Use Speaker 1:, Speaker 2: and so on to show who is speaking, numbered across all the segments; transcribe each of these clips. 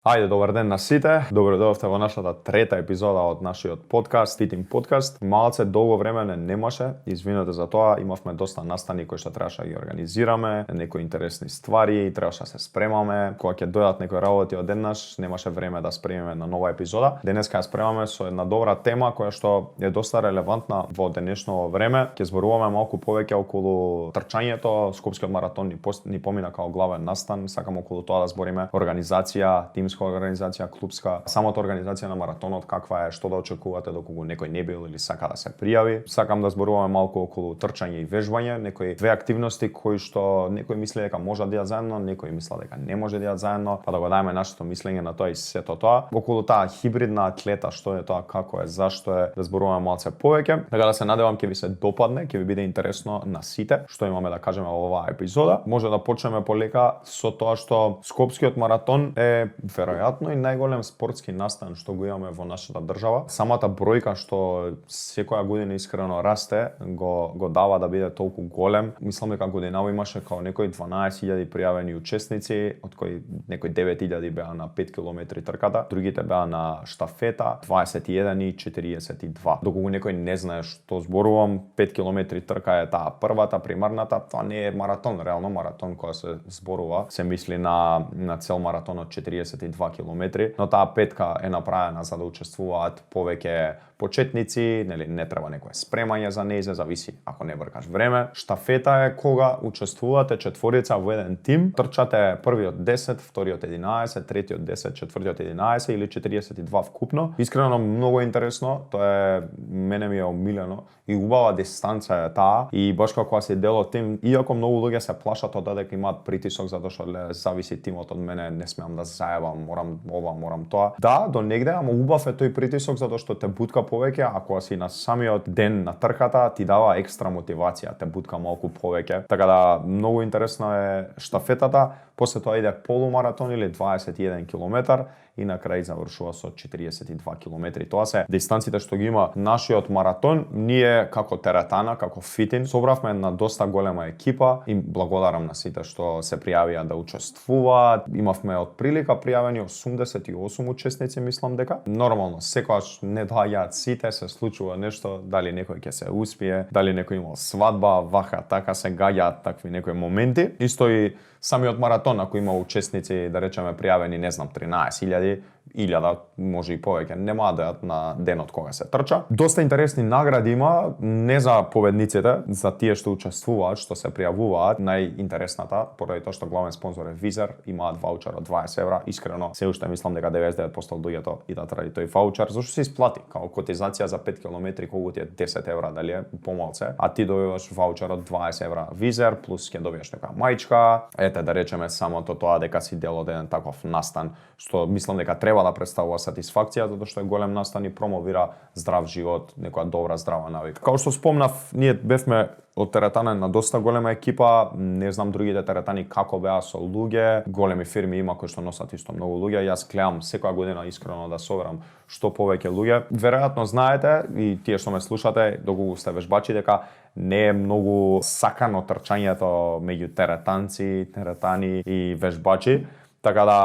Speaker 1: Ајде, добар ден на сите. Добро дојдовте во нашата трета епизода од нашиот подкаст, Фитинг подкаст. Малце долго време не немаше, извинете за тоа, имавме доста настани кои што требаше да ги организираме, некои интересни ствари, требаше да се спремаме. Кога ќе дојдат некои работи одеднаш, немаше време да спремиме на нова епизода. Денеска ја спремаме со една добра тема која што е доста релевантна во денешно време. Ќе зборуваме малку повеќе околу трчањето. Скопскиот маратон ни помина како главен настан, сакам околу тоа да збориме. Организација, организација, клубска, самата организација на маратонот, каква е, што да очекувате доколку некој не бил или сака да се пријави. Сакам да зборуваме малку околу трчање и вежбање, некои две активности кои што некои мисли дека може да дијат заедно, некои мислат дека не може да дијат заедно, па да го дајме нашето мислење на тоа и сето тоа. Околу таа хибридна атлета, што е тоа, како е, зашто е, да зборуваме малце повеќе. Така да се надевам ќе ви се допадне, ќе ви биде интересно на сите што имаме да кажеме во оваа епизода. Може да почнеме полека со тоа што Скопскиот маратон е веројатно и најголем спортски настан што го имаме во нашата држава. Самата бројка што секоја година искрено расте, го дава да биде толку голем. Мислам дека годинава имаше као некои 12.000 пријавени учесници, од кои некои 9.000 беа на 5 километри трката, другите беа на штафета, 21 и 42. Доколку некој не знае што зборувам, 5 километри трка е таа првата, примарната, тоа не е маратон, реално маратон кога се зборува, се мисли на цел маратон од 42 километри, но таа петка е направена за да учествуваат повеќе почетници, нели не треба некое спремање за нејзе, зависи ако не бркаш време. Штафета е кога учествувате четворица во еден тим, трчате првиот 10, вториот 11, третиот 10, четвртиот 11 или 42 вкупно. Искрено многу интересно, тоа е мене ми е омилено и убава дистанца е таа и баш кога се дел од тим, иако многу луѓе се плашат од дека имаат притисок затоа што зависи тимот од мене, не смеам да заебам, морам ова, морам тоа. Да, до негде, ама убав е тој притисок затоа што те бутка повеќе, а кога си на самиот ден на трката ти дава екстра мотивација, те бутка малку повеќе. Така да многу интересно е штафетата, после тоа иде полумаратон или 21 километар и на крај завршува со 42 километри. Тоа се дистанците што ги има нашиот маратон. Ние како теретана, како фитин, собравме една доста голема екипа и благодарам на сите што се пријавија да учествуваат. Имавме од прилика пријавени 88 учесници, мислам дека. Нормално, секогаш не доаѓаат сите, се случува нешто, дали некој ќе се успие, дали некој имал свадба, вака, така се гаѓаат такви некои моменти. Исто и самиот маратон, ако има учесници, да речеме пријавени, не знам, 13.000, 1000, може и повеќе, нема да јат на денот кога се трча. Доста интересни награди има, не за победниците, за тие што учествуваат, што се пријавуваат. Најинтересната, поради тоа што главен спонзор е Визер, имаат ваучер од 20 евра. Искрено, се уште мислам дека 99% од луѓето идат ради тој ваучер, зашто се исплати, као котизација за 5 километри, колку ти е 10 евра, дали е помалце, а ти добиваш ваучер од 20 евра Визер, плюс ќе добиеш некоја маичка. Ете, да речеме самото тоа дека си дел од еден таков настан, што мислам дека треба да представува сатисфакција, затоа што е голем настан и промовира здрав живот, некоја добра здрава навика. Како што спомнав, ние бевме од теретана на доста голема екипа, не знам другите теретани како беа со луѓе, големи фирми има кои што носат исто многу луѓе, јас гледам секоја година искрено да соберам што повеќе луѓе. Веројатно знаете и тие што ме слушате, доколку сте вежбачи, дека не е многу сакано трчањето меѓу теретани и вежбачи. Така да,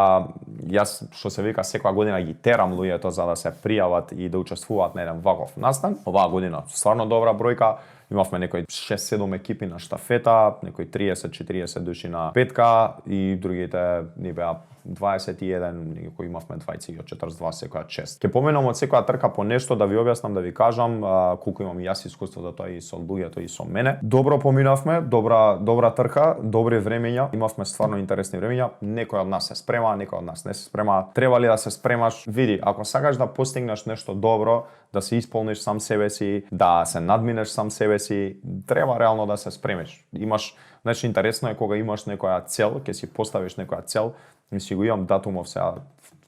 Speaker 1: јас, што се вика, секоја година ги терам луѓето за да се пријават и да учествуваат на еден ваков настан. Оваа година стварно добра бројка. Имавме некои 6-7 екипи на штафета, некои 30-40 души на петка и другите ни беа 21, некои имавме 20 од 42 секоја чест. Ке поменам од секоја трка по нешто да ви објаснам, да ви кажам колку имам јас искуство за тоа и со луѓето и со мене. Добро поминавме, добра трка, добри времења, имавме стварно интересни времења. Некој од нас се спрема, некој од нас не се спрема. Треба ли да се спремаш? Види, ако сакаш да постигнеш нешто добро, да се исполниш сам себе си, да се надминеш сам себе си, треба реално да се спремиш. Значи интересно е кога имаш некоја цел, ќе си поставиш некоја цел. Ми си го имам датумов сега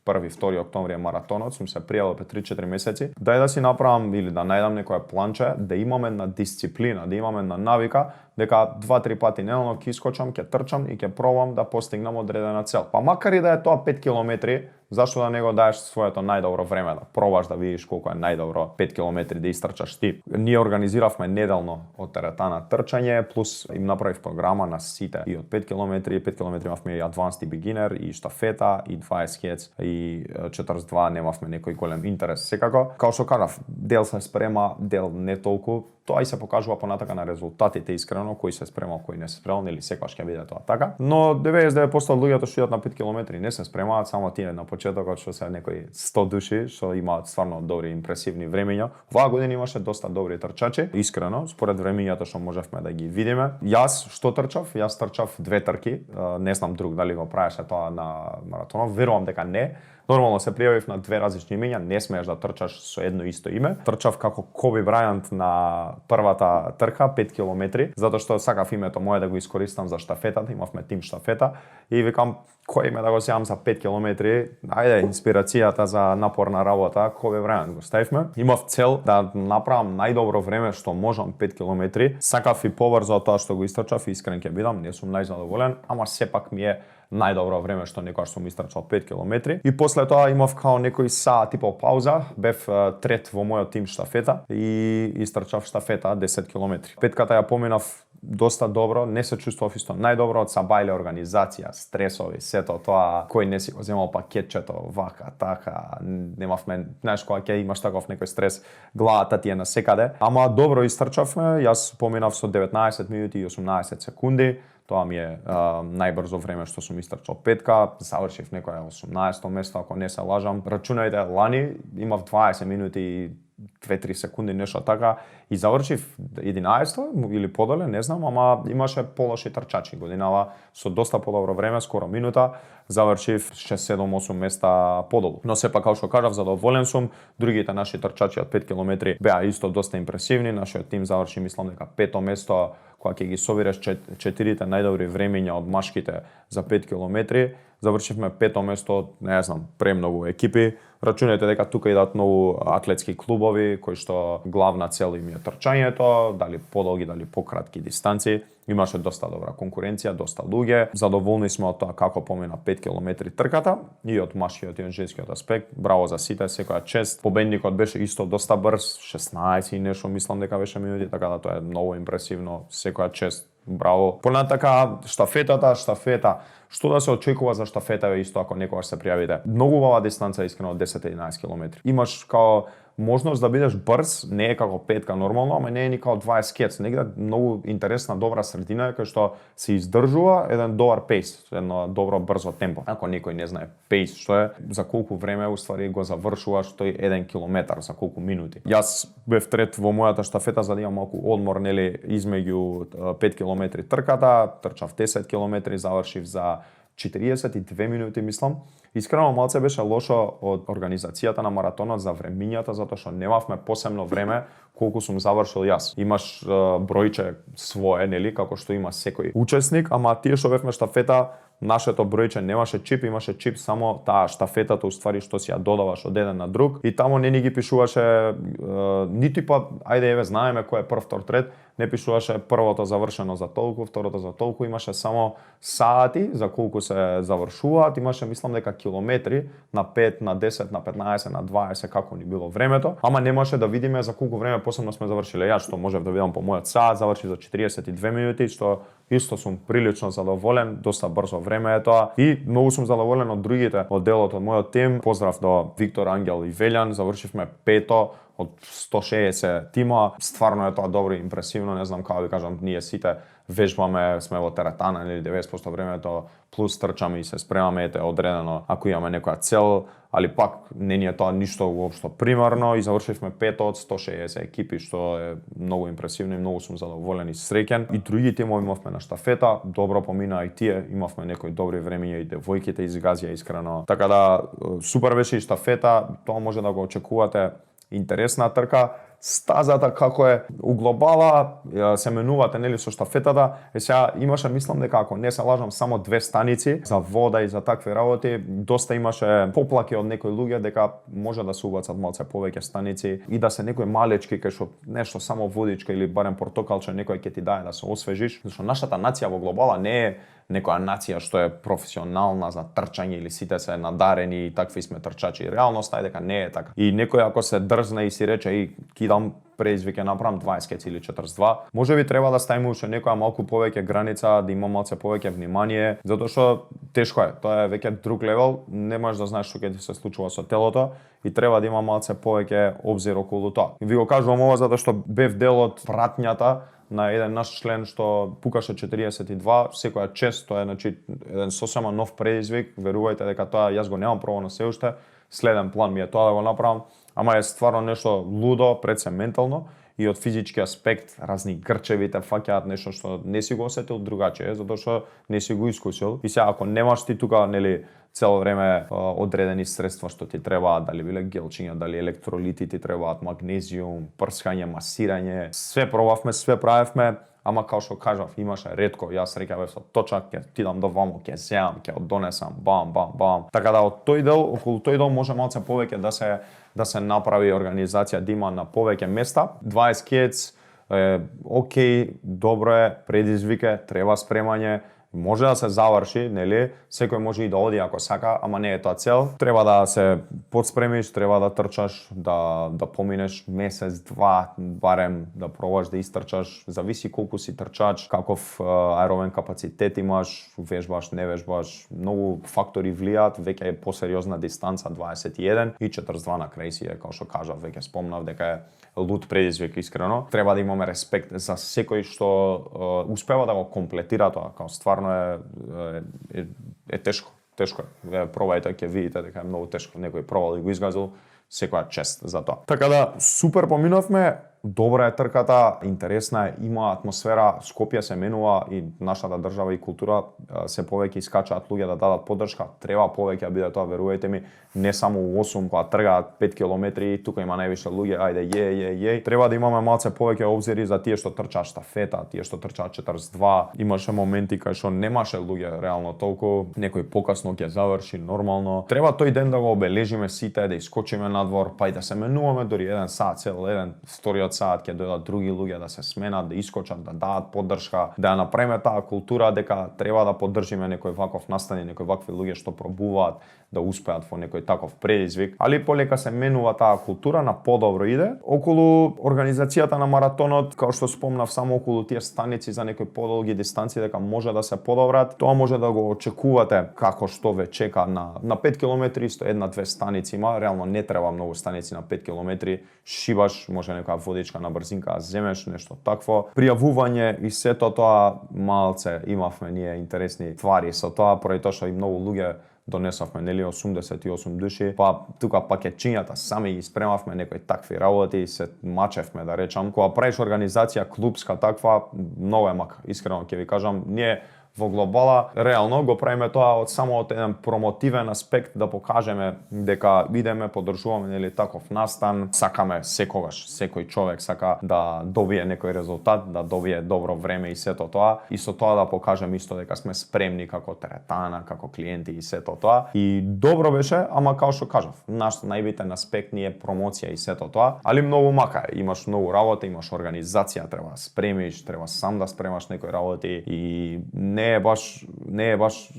Speaker 1: 1-2 октомври е маратонот, сум се пријавил пред 3-4 месеци. Дај да си направам или да најдам некоја планче, да имаме една дисциплина, да имаме една навика, дека 2-3 пати неделно ќе искочам, ќе трчам и ќе пробам да постигнам одредена цел. Па макар и да е тоа 5 километри, зашто да не го даеш своето најдобро време, да пробаш да видиш колку е најдобро 5 километри да истрчаш ти. Ние организиравме неделно од теретана трчање, плюс им направив програма на сите и од 5 километри, 5 километри имавме и Advanced и Beginner, и штафета, и 20 хец, и 42 немавме некој голем интерес. Секако, као што кажав, дел се спрема, дел не толку. Тоа и се покажува понатака на резултатите искрено, кој се спремал, кој не се спремал, или секогаш ќе биде тоа така. Но 99% од луѓето што идат на 5 километри не се спремаат, само тие на почетокот што се некои 100 души што имаат стварно добри импресивни времења. Оваа година имаше доста добри трчачи, искрено, според времењата што можевме да ги видиме. Јас што трчав? Јас трчав 2 трки, не знам друг дали го правеше тоа на маратонов, верувам дека не. Нормално се пријавив на 2 различни имења, не смееш да трчаш со едно исто име. Трчав како Коби Брајант на првата трка 5 километри, затоа што сакав името мое да го искористам за штафетата, имавме тим штафета и викам кој име да го сеам за 5 километри. Ајде, инспирацијата за напорна работа, Коби Брајант го ставивме. Имав цел да направам најдобро време што можам 5 километри. Сакав и побрзо од тоа што го истрчав, искрен ќе бидам, не сум најзадоволен, ама сепак ми е најдобро време што некогаш сум истрчал 5 километри. И после тоа имав као некои саат и пол пауза, бев трет во мојот тим штафета и истрчав штафета 10 километри. Петката ја поминав доста добро, не се чувствував исто најдобро од сабајле организација, стресови, сето тоа, кој не си го земал пакетчето, вака, така, немавме, знаеш, кога ќе имаш таков некој стрес, главата ти е насекаде. Ама добро истрчавме, јас поминав со 19 минути и 18 секунди. Тоа ми е најбрзо време што сум истрчал петка, завршив некоја 18-то место, ако не се лажам. Рачунајте, лани имав 20 минути и 2-3 секунди, нешто така, и завршив 11-то или подоле, не знам, ама имаше полоши трчачи годинава со доста подобро време, скоро минута, завршив 6-7-8 места подолу. Но сепак, како што кажав, задоволен сум. Другите наши трчачи од 5 километри беа исто доста импресивни. Нашиот тим заврши, мислам дека 5-то место, кога ќе ги собереш 4 најдобри времења од машките за 5 километри. Завршивме 5-то место, не знам, премногу екипи. Рачунајте дека тука идат многу атлетски клубови кои што главна цел им е трчањето, дали подолги, дали пократки дистанци. Имаше доста добра конкуренција, доста луѓе. Задоволни сме од тоа како помина 5 километри трката и од машкиот и од женскиот аспект. Браво за сите, секоја чест. Победникот беше исто доста брз, 16 и нешто мислам дека беше минути, така да тоа е многу импресивно. Секоја чест. Браво. Понатака штафета. Што да се очекува за штафета исто ако некогаш се пријавите? Многу убава дистанца искрено од 10-11 километри. Имаш као можност да бидеш брз, не е како петка нормално, ама не е ни као 20 кец. Негде многу интересна, добра средина кај што се издржува еден добар пейс, едно добро брзо темпо. Ако некој не знае пейс што е, за колку време уствари го завршуваш тој 1 километар, за колку минути. Јас бев трет во мојата штафета за да имам малку одмор, нели, измеѓу 5 километри трката, трчав 10 километри, завршив за 42 минути, мислам. Искрено малце беше лошо од организацијата на маратонот за времињата, затоа што немавме посебно време колку сум завршил јас. Имаш бројче свое, нели, како што има секој учесник, ама тие што бевме штафета, нашето бројче немаше чип, имаше чип само таа штафетата, уствари што си ја додаваш од еден на друг, и тамо не ни ги пишуваше нити па, ајде еве знаеме кој е прв, втор, трет, не пишуваше првото завршено за толку, второто за толку, имаше само саати за колку се завршуваат, имаше мислам дека километри на 5, на 10, на 15, на 20 како ни било времето, ама немаше да видиме за колку време посебно сме завршиле. Јас што можев да видам по мојот саат, заврши за 42 минути, што исто сум прилично задоволен, доста брзо време е тоа и многу сум задоволен од другите од делот од мојот тим. Поздрав до Виктор, Ангел и Велјан, завршивме пето од 160 тима. Стварно е тоа добро и импресивно, не знам како да кажам, ние сите вежбаме, сме во теретана или 90% времето, плюс трчаме и се спремаме, ете одредено ако имаме некоја цел, али пак не ни е тоа ништо уопшто примарно и завршивме пето од 160 екипи, што е многу импресивно и многу сум задоволен и среќен. И други тимови имавме на штафета, добро помина и тие, имавме некои добри времења и девојките изгазија искрено. Така да супер беше и штафета, тоа може да го очекувате интересна трка. стазата како е у глобала, се менувате нели со штафетата. Сега имаше, мислам дека ако не се лажам, само 2 станици за вода и за такви работи. Доста имаше поплаки од некои луѓе дека може да се убацат малце повеќе станици и да се некои малечки кај што нешто само водичка или барем портокалче некој ќе ти даде да се освежиш. Зашто нашата нација во глобала не е некоја нација што е професионална за трчање или сите се надарени и такви сме трчачи. Реалноста е дека не е така. И некој ако се дрзне и си рече и кидам предизвик направам 20 кец или 42, можеби треба да ставиме уште некоја малку повеќе граница, да има малце повеќе внимание, затоа што тешко е. Тоа е веќе друг левел, не можеш да знаеш што ќе ти се случува со телото и треба да има малце повеќе обзир околу тоа. И ви го кажувам ова затоа што бев дел од пратњата на еден наш член што пукаше 42, секоја чест, тоа е значи еден сосема нов предизвик, верувајте дека тоа јас го немам право на се уште, следен план ми е тоа да го направам, ама е стварно нешто лудо, пред се ментално и од физички аспект, разни грчеви те фаќаат нешто што не си го осетил другаче, затоа што не си го искусил. И сега ако немаш ти тука нели цело време одредени средства што ти требаат, дали биле гелчиња, дали електролити ти требаат, магнезиум, прскање, масирање, све пробавме, све правевме, ама као што кажав, имаше ретко, јас рекав со точак, ќе тидам до ваму, ќе земам, ќе оддонесам, бам, бам, бам. Така да од тој дел, околу тој дел може малце повеќе да се направи организација, да има на повеќе места. 20 кец е окей, добро е, предизвик е, треба спремање, може да се заврши, нели? Секој може и да оди ако сака, ама не е тоа цел. Треба да се подспремиш, треба да трчаш, да поминеш месец, два, барем да пробаш да истрчаш, зависи колку си трчач, каков аеробен капацитет имаш, вежбаш, не вежбаш, многу фактори влијаат, веќе е посериозна дистанца 21 и 42 на крај си е, како што кажав, веќе спомнав дека е луд предизвик искрено. Треба да имаме респект за секој што успева да го комплетира тоа, као стварно е тешко. Тешко е. Пробајте, ќе видите дека е многу тешко. Некој пробал и го изгазил, секоја чест за тоа. Така да, супер поминавме, добра е трката, интересна е, има атмосфера, Скопје се менува и нашата држава и култура се повеќе искачаат луѓе да дадат поддршка, треба повеќе да биде тоа, верувајте ми, не само у 8 кога тргаат 5 километри, тука има највише луѓе, ајде је. Треба да имаме малце повеќе обзири за тие што трчаат штафета, тие што трчаат 42. Имаше моменти кај што немаше луѓе реално толку, некој покасно ќе заврши нормално. Треба тој ден да го обележиме сите, да искочиме надвор, па и да се менуваме дури 1 сат, цел еден вториот саат ќе дојдат други луѓе да се сменат, да искочат, да дадат поддршка, да ја направиме таа култура дека треба да поддржиме некој ваков настани, некои вакви луѓе што пробуваат да успеат во некој таков предизвик, али полека се менува таа култура, на подобро иде. Околу организацијата на маратонот, како што спомнав, само околу тие станици за некои подолги дистанции дека може да се подобрат, тоа може да го очекувате како што ве чека на 5 километри, исто 1-2 станици има, реално не треба многу станици на 5 километри, шибаш, може некоја водичка на брзинка земеш, нешто такво. Пријавување и сето тоа малце имавме ние интересни твари со тоа, поради тоа што и многу луѓе донесавме, нели 88 души, па тука пакетчињата сами ги спремавме, некои такви работи, се мачевме да речам. Кога правиш организација клубска таква, многу е мака, искрено ќе ви кажам, ние во глобала реално го правиме тоа само од еден промотивен аспект, да покажеме дека идеме, поддржуваме нели таков настан, сакаме секогаш, секој човек сака да добие некој резултат, да добие добро време и сето тоа, и со тоа да покажеме исто дека сме спремни како теретана, како клиенти и сето тоа. И добро беше, ама као што кажав, наш најбитен аспект ни е промоција и сето тоа, али многу мака е, имаш многу работа, имаш организација, треба да спремиш, треба сам да спремаш некои работи и не е баш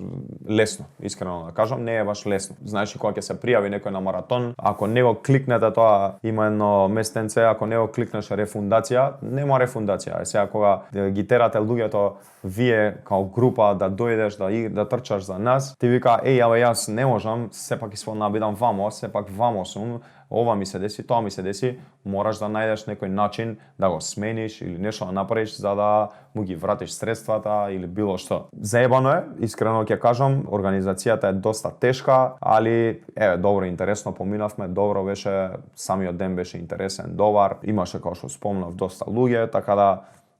Speaker 1: лесно, искрено да кажам, не е баш лесно. Знаеш, кога ќе се пријави некој на маратон, ако не го кликнете тоа, има едно местенце, ако не го кликнеш рефундација, нема рефундација. Сега кога ги терате луѓето, вие као група да дојдеш да трчаш за нас, ти вика, абе јас не можам, сепак искам да бидам вамо, сепак вамо сум, ова ми се деси, тоа ми се деси, мораш да најдеш некој начин да го смениш или нешто да направиш за да му ги вратиш средствата или било што. Заебано е, искрено ќе кажам, организацијата е доста тешка, али добро, интересно поминавме, добро беше, самиот ден беше интересен, добар, имаше, како што спомнав, доста луѓе, така да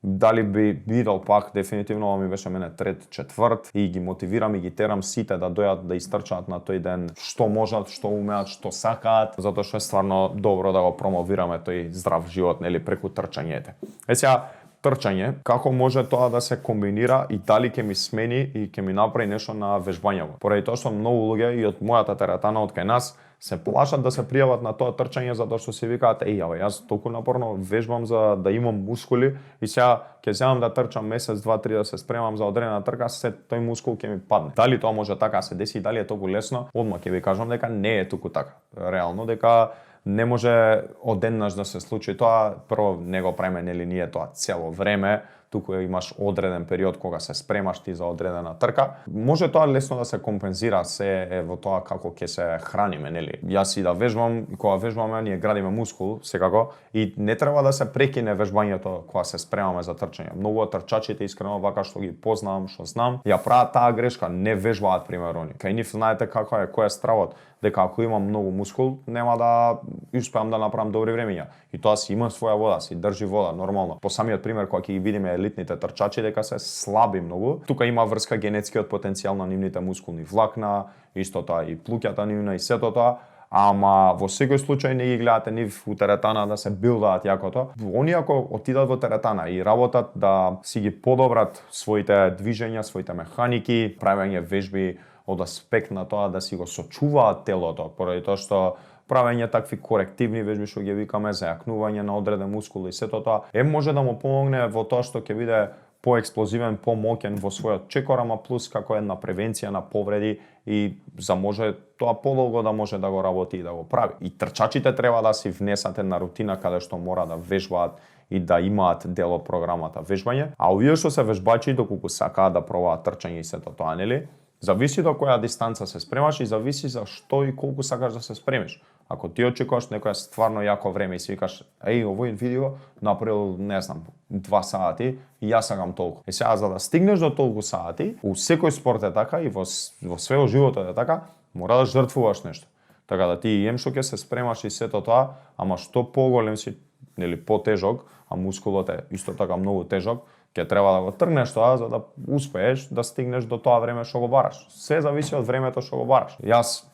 Speaker 1: Дали би видел пак, дефинитивно ова ми беше мене трет, четврт и ги мотивирам и ги терам сите да дојдат да истрчаат на тој ден што можат, што умеат, што сакаат, затоа што е стварно добро да го промовираме тој здрав живот, нели, преку трчањето. Сега, трчање, како може тоа да се комбинира и дали ќе ми смени и ќе ми направи нешто на вежбањето. Поради тоа што многу луѓе и од мојата теретана од кај нас се плашат да се пријават на тоа трчање затоа што си викаат јас толку напорно вежбам за да имам мускули и сега ќе земам да трчам месец, два, три да се спремам за одредена трка, се тој мускул ќе ми падне. Дали тоа може така се деси, дали е толку лесно? Одма ќе ви кажам дека не е толку така. Реално дека не може одеднаш да се случи тоа, прво не го правиме нели ние тоа цело време, туку имаш одреден период кога се спремаш ти за одредена трка. Може тоа лесно да се компензира, се е во тоа како ќе се храниме, нели. Јас и да вежбам, кога вежбаме ние градиме мускул, секако, и не треба да се прекине вежбањето кога се спремаме за трчање. Многу од трчачите искрено вака што ги познавам, што знам, ја прават таа грешка, не вежбаат примерно. Кај нив знаете како е, кој е стравот, дека ако имам многу мускул, нема да успеам да направам добри времиња. И тоа си има своја вода, си држи вода нормално. По самиот пример кога ќе ги видиме елитните трчачи дека се слаби многу, тука има врска генетскиот потенцијал на нивните мускулни влакна, исто тоа и плуќата нивна и сето тоа. Ама во секој случај не ги гледате нив у теретана да се билдаат јакото. Они ако отидат во теретана и работат да си ги подобрат своите движења, своите механики, правење вежби од аспект на тоа да си го сочуваат телото, поради тоа што правење такви корективни вежби што ги викаме за јакнување на одреден мускул и сето тоа, може да му помогне во тоа што ќе биде поексплозивен, помоќен во својот чекор, ама плюс како една превенција на повреди и за може тоа подолго да може да го работи и да го прави. И трчачите треба да си внесат една рутина каде што мора да вежбаат и да имаат дел од програмата вежбање, а овие што се вежбачи доколку сакаат да пробаат трчање и сето тоа, нели? Зависи до која дистанца се спремаш и зависи за што и колку сакаш да се спремиш. Ако ти очекуваш некоја стварно јако време и си викаш, овој видео направил, не знам, 2 сати и јас сакам толку. И сега за да стигнеш до толку сати, у секој спорт е така и во све во животот е така, мора да жртвуваш нешто. Така да ти што ќе се спремаш и сето тоа, ама што поголем си, нели потежок, а мускулот е исто така многу тежок, ќе треба да го тргнеш тоа за да успееш да стигнеш до тоа време што го бараш. Се зависи од времето што го бараш. Јас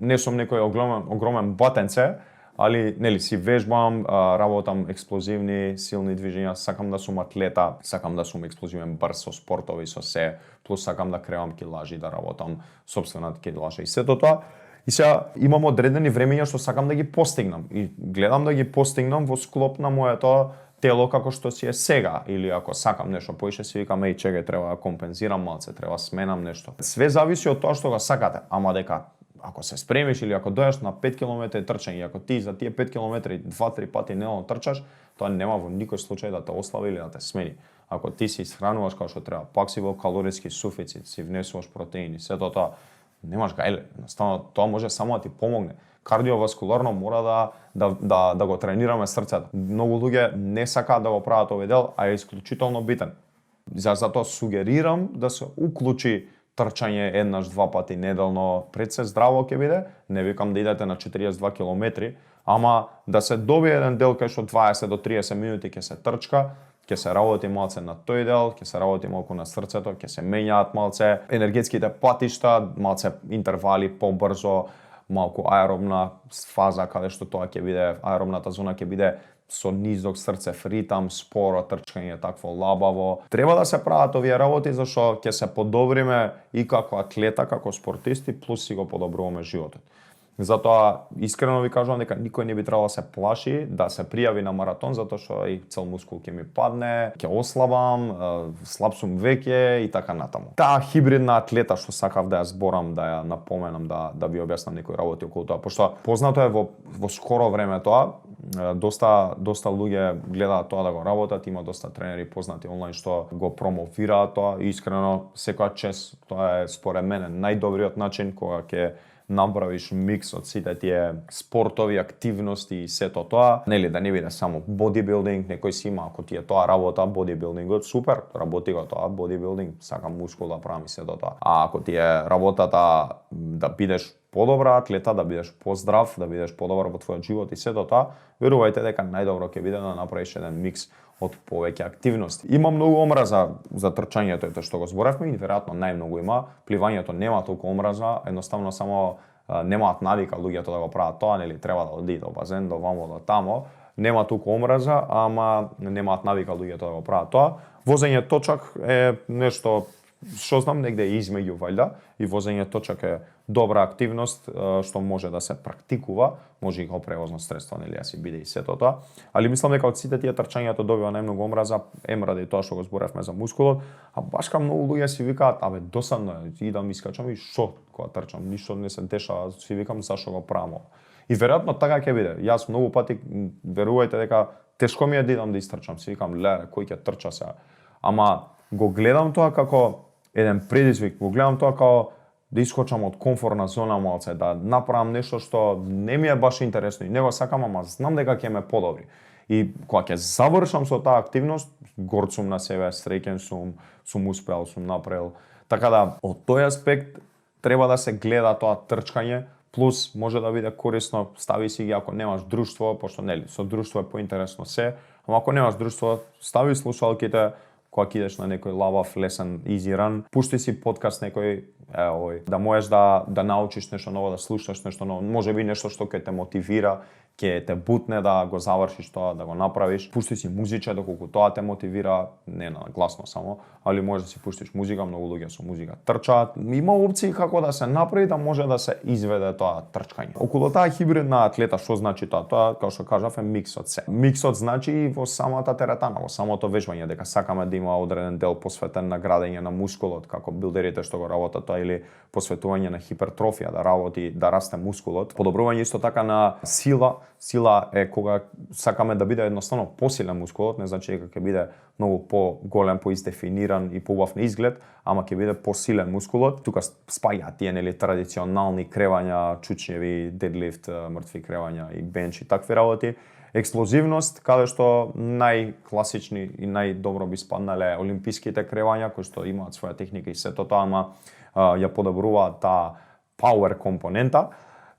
Speaker 1: не сум некој огромен батенце, али нели си вежбам, работам експлозивни, силни движења, сакам да сум атлета, сакам да сум експлозивен, брз со спортови, со се, плюс сакам да кревам килажи, да работам собствената килажа и сето тоа. И сега имам одредени времења што сакам да ги постигнам и гледам да ги постигнам во склоп на моето тело како што си е сега, или ако сакам нешто поише си викам чекај, треба да компензирам малце, треба сменам нешто. Све зависи од тоа што го сакате, ама дека ако се спремиш или ако дојдеш на 5 км трчање, ако ти за тие 5 км 2-3 пати неделно трчаш, тоа нема во никој случај да те ослаби или да те смени. Ако ти се исхрануваш како што треба, пак си во калориски суфицит, си внесуваш протеини, сето тоа, немаш гајле, едноставно тоа може само да ти помогне. Кардиоваскуларно мора да го тренираме срцето. Многу луѓе не сакаат да го прават овој дел, а е исклучително битен. Затоа сугерирам да се уклучи трчање еднаш, два пати неделно, пред се здраво ќе биде, не викам да идете на 42 километри, ама да се добие еден дел кај што 20 до 30 минути ќе се трчка, ќе се работи малце на тој дел, ќе се работи малку на срцето, ќе се менјаат малце енергетските патишта, малце интервали побрзо, малку аеробна фаза каде што тоа ќе биде, аеробната зона ќе биде со низок срцев ритам, споро трчање, такво лабаво. Треба да се прават овие работи зашто ќе се подобриме и како атлета, како спортисти, плюс си го подобруваме животот. Затоа искрено ви кажувам дека никој не би требало да се плаши да се пријави на маратон затоа што и цел мускул ќе ми падне, ќе ослабам, слаб сум веќе и така натаму. Таа хибридна атлета што сакав да ја зборам, да ја напоменам, да ви објаснам некои работи околу тоа, пошто познато е во скоро време тоа, доста луѓе гледаат тоа да го работат, има доста тренери познати онлайн што го промовираат тоа и искрено секоја чест, тоа е според мене најдобриот начин кога ќе направиш микс од сите тие спортови активности и сето тоа, нели да не биде само бодибилдинг, некој си има, ако ти е тоа работа, бодибилдингот, супер, работи го тоа, бодибилдинг, сакам мускул да правам и сето тоа. А ако ти е работата да бидеш подобра атлета, да бидеш поздрав, да бидеш подобар во твојот живот и сето тоа, верувајте дека најдобро ќе биде да направиш еден микс од повеќе активности. Има многу омраза за трчањето, ето што го зборевме, и веројатно најмногу има. Пливањето нема толку омраза, едноставно само немаат навика луѓето да го прават тоа, нели треба да оди до базен, до вамо, до тамо. Нема толку омраза, ама немаат навика луѓето да го прават тоа. Возење точак е нешто што знам негде измеѓу вајда, и возење точак е добра активност што може да се практикува, може и како превозно средство, нели, си биде и сето тоа. Али мислам дека од сите тие трчањето добива најмногу омраза, ради тоа што го зборевме за мускулот, а башка многу луѓе си викаат, абе досадно е, идам искачам и што кога трчам, ништо не се дешава, си викам зашто го правам. И веројатно така ќе биде. Јас многу пати верувајте дека тешко ми е да идам да истрчам, си викам леле, кој ќе трча сега. Ама го гледам тоа како еден предизвик, го гледам тоа како да искочам од комфортна зона малце, да направам нешто што не ми е баш интересно и не го сакам, ама знам дека ќе ме подобри. И кога ќе завршам со таа активност, горд сум на себе, среќен сум успеал, сум направил. Така да, од тој аспект треба да се гледа тоа трчкање, плюс може да биде корисно, стави си ги ако немаш друштво, пошто нели, со друштво е поинтересно се, ама ако немаш друштво, стави слушалките, кога кидеш на некој лабав, лесен, easy run, пушти си подкаст некој, да можеш да научиш нешто ново, да слушаш нешто ново, можеби нешто што ќе те мотивира, ќе те бутне да го завршиш тоа, да го направиш. Пушти си музиче доколку тоа те мотивира, не на гласно само, али можеш да си пуштиш музика, многу луѓе со музика трчаат. Има опции како да се направи да може да се изведе тоа трчкање. Околу таа хибридна атлета, што значи тоа? Тоа, како што кажав, е микс од се. Миксот значи и во самата теретана, во самото вежбање, дека сакаме да има одреден дел посветен на градење на мускулот, како билдерите што го работат тоа, или посветување на хипертрофија, да работи, да расте мускулот. Подобрување исто така на сила. Сила е кога сакаме да биде едноставно посилен мускулот, не значи дека ќе биде многу поголем, поиздефиниран и поубав на изглед, ама ќе биде посилен мускулот. Тука спаѓаат тие нели традиционални кревања, чучњеви, дедлифт, мртви кревања и бенч и такви работи. Експлозивност, каде што најкласични и најдобро би спаднале олимписките кревања, кои што имаат своја техника и сето тоа, ама ја подобруваат таа power компонента.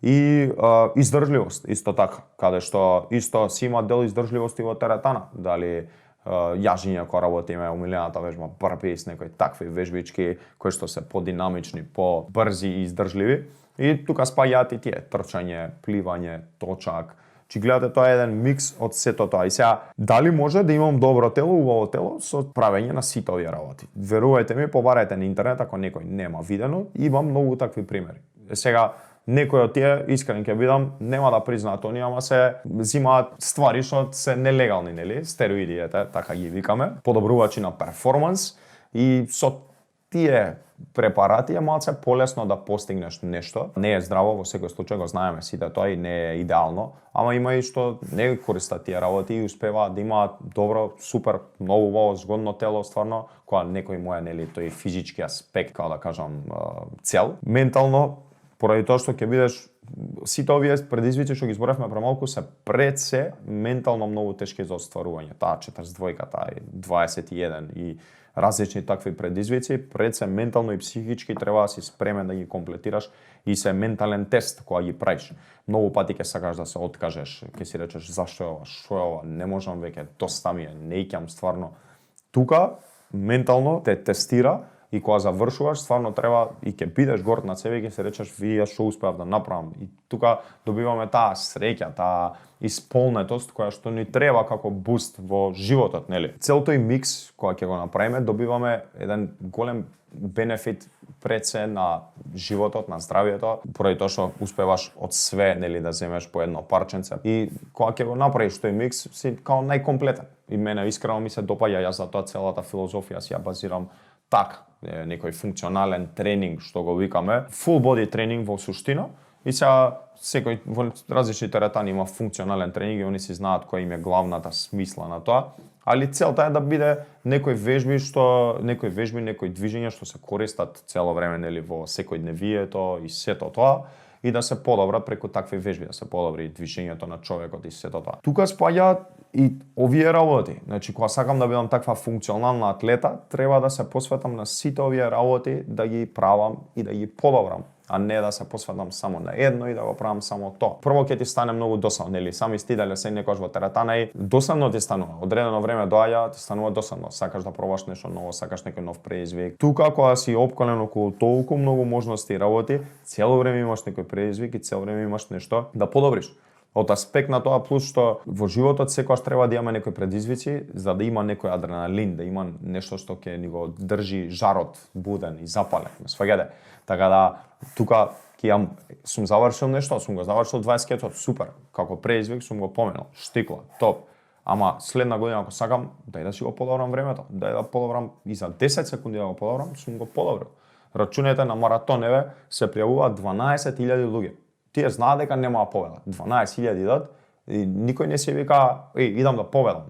Speaker 1: И издржливост, исто така, каде што исто си има дел издржливост и во теретана. Дали јажење кога работиме, умилената вежба барпис, некои такви вежбички кои што се подинамични, побрзи и издржливи. И тука спаѓаат и тие трчање, пливање, точак. Чи гледате, тоа е еден микс од сето тоа. И сега, дали може да имам добро тело, убаво тело со правење на сите овие работи? Верувајте ми, побарајте на интернет ако некој нема видено, има многу такви примери. Сега некој од тие, искрен ќе бидам, нема да признаат они, ама се зимаат ствари што се нелегални, нели? Стероиди, така ги викаме, подобрувачи на перформанс, и со тие препарати е малце полесно да постигнеш нешто. Не е здраво, во секој случај го знаеме сите тоа и не е идеално, ама има и што не користат тие работи и успеваат да имаат добро, супер, многу убаво, згодно тело, стварно, кога некој му е, нели, тој физички аспект, како да кажам, цел. Ментално, поради тоа што ќе бидеш, сите овие предизвици што ги зборевме премалку се пред се ментално многу тешки за остварување. Таа 42, таа 21 и различни такви предизвици, пред се ментално и психички треба да си спремен да ги комплетираш и се ментален тест кога ги правиш. Многу пати ќе сакаш да се откажеш, ќе си речеш зашто е ова, што е ова, не можам веќе, доста ми е, не икам стварно. Тука ментално те тестира. И кога завршуваш, стварно треба и ќе бидеш горд на себе и ќе се речеш вие што успеав да направам. И тука добиваме таа среќа, таа исполнетост која што ни треба како буст во животот, нели? Цел тој микс кога ќе го направиме, добиваме еден голем бенефит пред се на животот, на здравието, поради тоа што успеваш од све, нели, да земеш по едно парченце. И кога ќе го направиш тој микс, си као најкомплетен. И мене искрено ми се допаѓа, јас за тоа целата филозофија си ја базирам така, некој функционален тренинг што го викаме, full body тренинг во суштина. И сега секој во различни теретани има функционален тренинг и они си знаат која им е главната смисла на тоа. Али целта е да биде некои вежби, некои движења што се користат цело време, нели, во секојдневието и сето тоа, и да се подобра преку такви вежби, да се подобри движењето на човекот и сето тоа. Тука спаѓаат и овие работи. Значи, кога сакам да бидам таква функционална атлета, треба да се посветам на сите овие работи, да ги правам и да ги подобрам. а не да се посветам само на едно и да го правам само тоа. Прво ќе ти стане многу досадно, нели? Сами стиделе се некош во теретана и досадно ти станува. Одредено време доаѓа, ти станува досадно. Сакаш да пробаш нешто ново, сакаш некој нов предизвик. Тука кога си опколен околу толку многу можности и работи, цело време имаш некој предизвик и цело време имаш нешто да подобриш. Од аспект на тоа плюс што во животот секогаш треба да има некои предизвици за да има некој адреналин, да има нешто што ќе ни го држи жарот буден и запален. Ме сваѓате. Така да тука ќе сум завршил нешто, сум го завршил 20 скетот, супер. Како предизвик сум го поминал. Штикла, топ. Ама следна година ако сакам, дај да си го подобрам времето. Дај да подобрам и за 10 секунди да го подобрам, сум го подобрил. Рачунете на маратоневе се пријавуваат 12.000 луѓе. Тие знаат дека нема да победат. 12.000 идат и никој не се вика, идам да победам.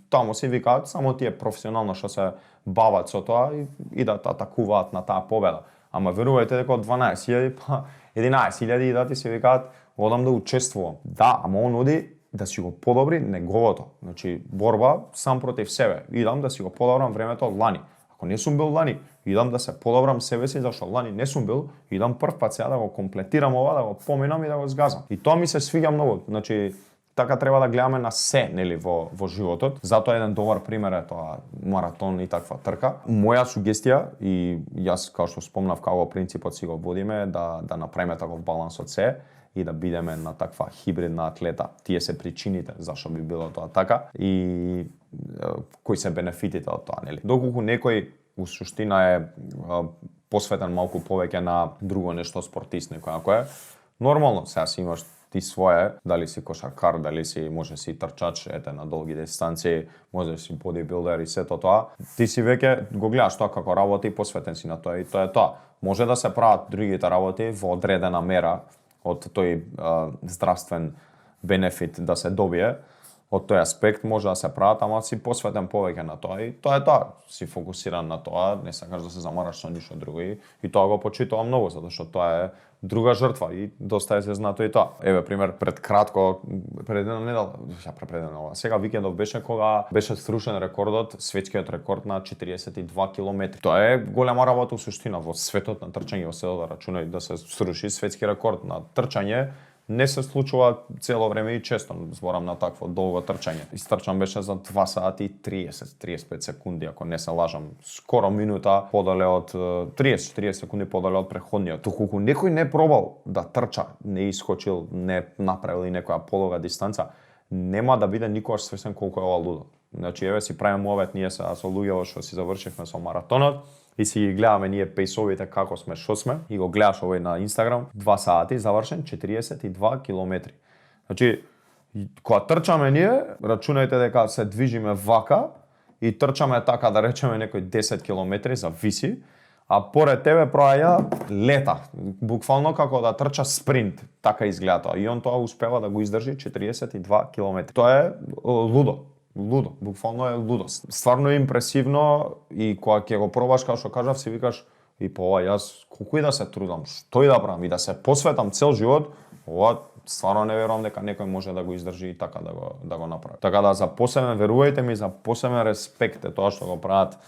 Speaker 1: Таму се викаат само тие професионално што се бават со тоа и идат атакуваат на таа победа. Ама верувајте дека од 12.000 па 11.000 идат и се викаат одам да учествувам. Да, ама он оди да си го подобри неговото. Значи борба сам против себе. Идам да си го подобрам времето од лани. Ако не сум бил лани, идам да се подобрам себе си зашто лани не сум бил, идам прв пат сега да го комплетирам ова, да го поминам и да го згазам. И тоа ми се свиѓа многу. Значи така треба да гледаме на се, нели, во животот. Затоа еден добар пример е тоа маратон и таква трка. Моја сугестија и јас како што спомнав како принципот си го водиме да направиме таков баланс од се и да бидеме на таква хибридна атлета. Тие се причините зашто би било тоа така и кои се бенефитите од тоа, нели? Доколку некој у суштина е посветен малку повеќе на друго нешто спортист некој ако е, нормално сега си имаш ти свое, дали си кошаркар, дали си може си трчач, ете на долги дистанции, може си бодибилдер и сето тоа. Ти си веќе го гледаш тоа како работи и посветен си на тоа и тоа е тоа. Може да се прават другите работи во одредена мера од тој здравствен бенефит да се добие. Од тој аспект може да се прават, ама си посветен повеќе на тоа и тоа е тоа. Си фокусиран на тоа, не сакаш да се замараш со ништо друго и тоа го почитувам многу, затоа што тоа е друга жртва и доста е се знато и тоа. Еве пример, пред една недела, сега викендов беше кога беше срушен рекордот, светскиот рекорд на 42 километри. Тоа е голема работа у суштина во светот на трчање, во светот рачунај да се сруши светски рекорд на трчање. Не се случува цело време и често, зборам на такво долго трчање. Истрчан беше за 2 сати и 30-35 секунди, ако не се лажам. Скоро минута подале од 30 секунди подале од преходниот. Доколку некој не пробал да трча, не искочил, не направил и некоја полога дистанца, нема да биде никогаш свесен колку е ова лудо. Значи, еве си правиме овет ние со луѓето што си завршивме со маратонот, и си ги гледаме ние пейсовите како сме, што сме, и го гледаш овој на Инстаграм, 2 сати завршен 42 километри. Значи, кога трчаме ние, рачунајте дека се движиме вака и трчаме така да речеме некои 10 километри, зависи, а поред тебе проаѓа лета, буквално како да трча спринт, така изгледа тоа. И он тоа успева да го издржи 42 километри. Тоа е лудо. Лудо, буквално е лудост. Стварно е импресивно и кога ќе го пробаш, како што кажав, си викаш и по ова јас колку и да се трудам, што и да правам и да се посветам цел живот, ова стварно не верувам дека некој може да го издржи и така да го направи. Така да за посебен, верувајте ми, за посебен респект е тоа што го прават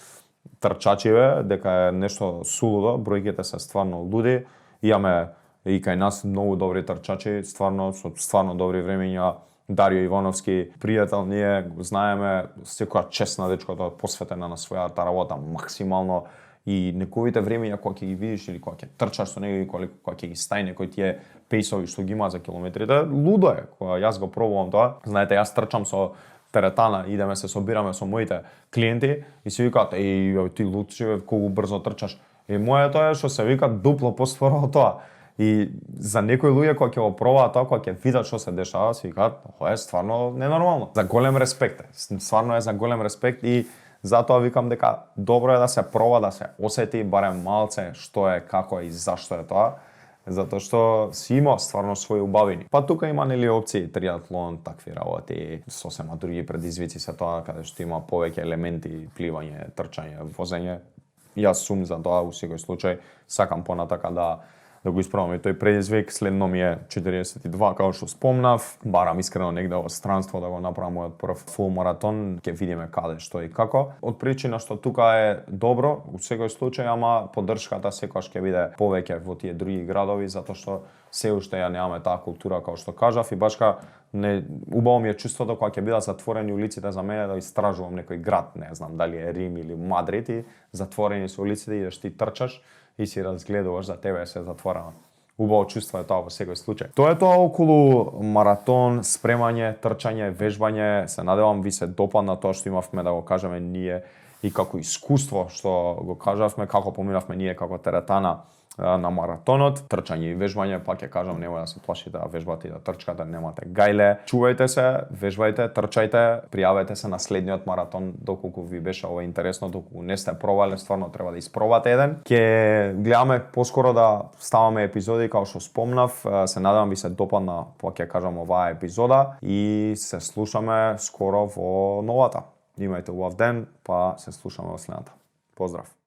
Speaker 1: трчачиве, дека е нешто сулудо, бројките се стварно луди. Имаме и кај нас многу добри трчачи, стварно со стварно добри времења. Дарио Ивановски, пријател, ние го знаеме, секоја чест на дечкото посветена на својата работа максимално и неговите времења кога ќе ги видиш или кога ќе трчаш со него или кога ќе ги стаи некои тие пейсови што ги има за километрите, лудо е. Кога јас го пробувам тоа, знаете, јас трчам со теретана, идеме се собираме со моите клиенти и се викаат ти лудче, колку брзо трчаш. И моето е што се вика дупло поспоро од тоа. И за некои луѓе кои ќе го пробаат тоа, кога ќе видат што се дешава, се викаат, ова е стварно ненормално. За голем респект е. Стварно е за голем респект и затоа викам дека добро е да се проба, да се осети барем малце што е, како е и зашто е тоа, затоа што си има стварно своји убавини. Па тука има нели опции триатлон, такви работи, сосема други предизвици се тоа каде што има повеќе елементи, пливање, трчање, возење. Јас сум за тоа во секој случај, сакам понатака да да го испробам и тој предизвик. Следно ми е 42, како што спомнав. Барам искрено негде во странство да го направам мојот прв фул маратон, ќе видиме каде, што и како. Од причина што тука е добро, во секој случај, ама поддршката секогаш ќе биде повеќе во тие други градови, затоа што се уште ја немаме таа култура, како што кажав, и башка не убаво ми е чувството кога ќе бидат затворени улиците за мене да истражувам некој град, не знам дали е Рим или Мадрид, и затворени се улиците, идеш ти трчаш и си разгледуваш, за тебе се затворено. Убаво чувство е тоа во секој случај. Тоа е тоа околу маратон, спремање, трчање, вежбање. Се надевам ви се допадна тоа што имавме да го кажеме ние и како искуство што го кажавме, како поминавме ние како теретана на маратонот, трчање и вежбање, пак ќе кажам, немој да се плашите да вежбате и да трчкате, немате гајле. Чувајте се, вежбајте, трчајте, пријавете се на следниот маратон доколку ви беше ова интересно, доколку не сте пробале, стварно треба да испробате еден. Ќе гледаме поскоро да ставаме епизоди, како што спомнав, се надевам ви се допадна, пак ќе кажам, оваа епизода и се слушаме скоро во новата. Имајте убав ден, па се слушаме во следната. Поздрав!